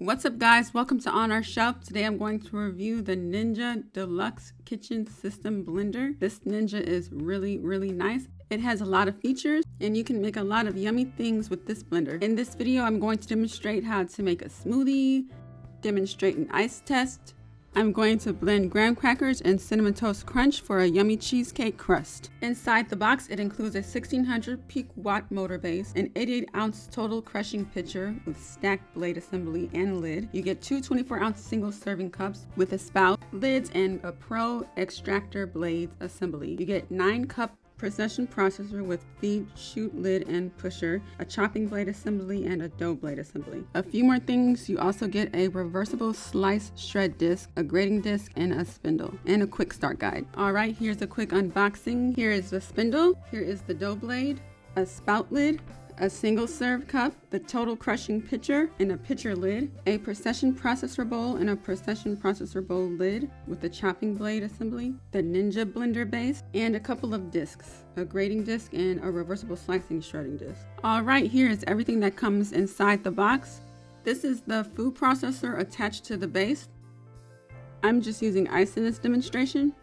What's up guys, welcome to Onourshelf. Today I'm going to review the Ninja Deluxe Kitchen System Blender. This Ninja is really nice. It has a lot of features and you can make a lot of yummy things with this blender. In this video I'm going to demonstrate how to make a smoothie, demonstrate an ice test. I'm going to blend graham crackers and cinnamon toast crunch for a yummy cheesecake crust. Inside the box, it includes a 1600 peak watt motor base, an 88-ounce total crushing pitcher with stacked blade assembly and lid. You get two 24-ounce single serving cups with a spout, lids, and a pro extractor blades assembly. You get 9-cup precision processor with feed, chute, lid, and pusher, a chopping blade assembly, and a dough blade assembly. A few more things, you also get a reversible slice shred disc, a grating disc, and a spindle, and a quick start guide. Alright, here's a quick unboxing. Here is the spindle, here is the dough blade, a spout lid, a single serve cup, the total crushing pitcher and a pitcher lid, a precision processor bowl and a precision processor bowl lid with a chopping blade assembly, the Ninja blender base, and a couple of discs, a grating disc and a reversible slicing shredding disc. Alright, here is everything that comes inside the box. This is the food processor attached to the base. I'm just using ice in this demonstration.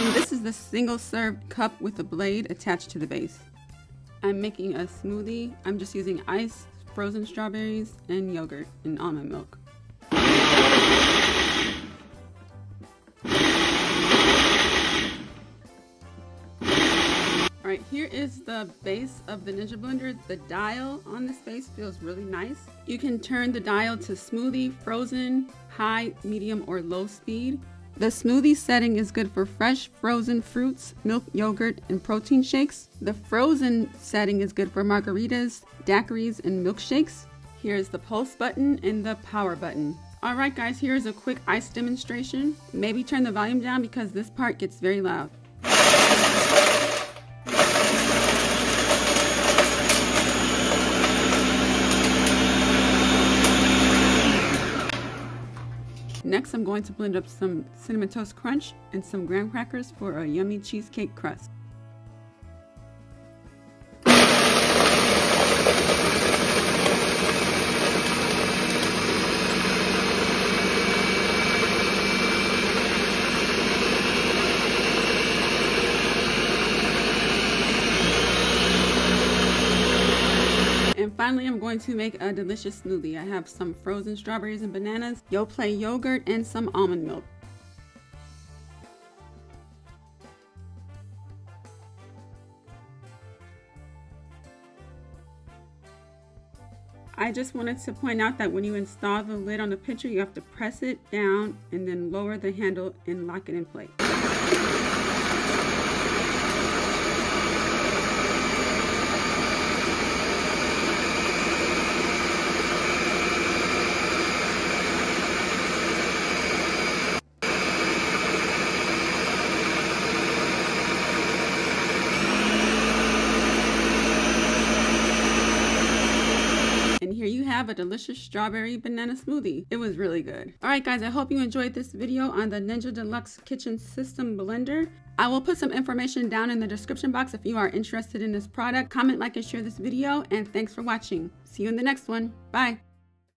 And this is the single served cup with a blade attached to the base. I'm making a smoothie. I'm just using ice, frozen strawberries, and yogurt and almond milk. Alright, here is the base of the Ninja blender. The dial on this base feels really nice. You can turn the dial to smoothie, frozen, high, medium, or low speed. The smoothie setting is good for fresh frozen fruits, milk, yogurt, and protein shakes. The frozen setting is good for margaritas, daiquiris, and milkshakes. Here's the pulse button and the power button. Alright guys, here's a quick ice demonstration. Maybe turn the volume down because this part gets very loud. Next, I'm going to blend up some cinnamon toast crunch and some graham crackers for a yummy cheesecake crust. And finally, I'm going to make a delicious smoothie. I have some frozen strawberries and bananas, Yoplait yogurt, and some almond milk. I just wanted to point out that when you install the lid on the pitcher, you have to press it down and then lower the handle and lock it in place. And here you have a delicious strawberry banana smoothie. It was really good. Alright guys, I hope you enjoyed this video on the Ninja Deluxe Kitchen System Blender. I will put some information down in the description box if you are interested in this product. Comment, like, and share this video, and thanks for watching. See you in the next one. Bye.